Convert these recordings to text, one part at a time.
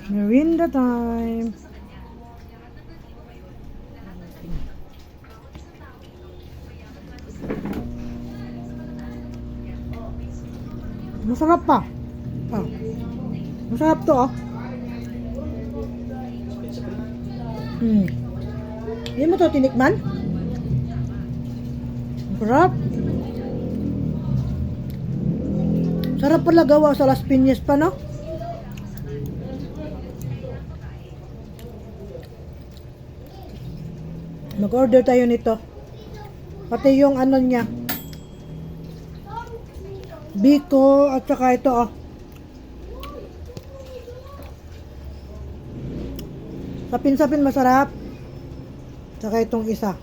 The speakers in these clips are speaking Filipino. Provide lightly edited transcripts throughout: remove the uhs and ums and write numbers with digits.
Merinda time. Masarap pa. Ah. Masarap to, oh. Hindi mo to tinikman? Sarap. Sarap pala gawa sa Las Piñas pa, no? Mag-order tayo nito. Pati yung ano niya. Biko at saka ito, oh. Sapin-sapin masarap. Saka itong isa.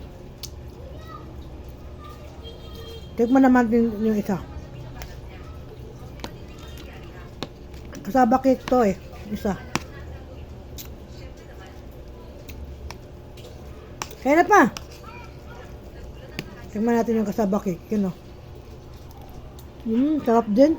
Tikman naman din yung isa. Kasaba cake to eh. Isa. Kaya na pa. Tikman natin yung kasaba cake. Yun o. Sarap din.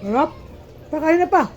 Sarap. Pakain na pa.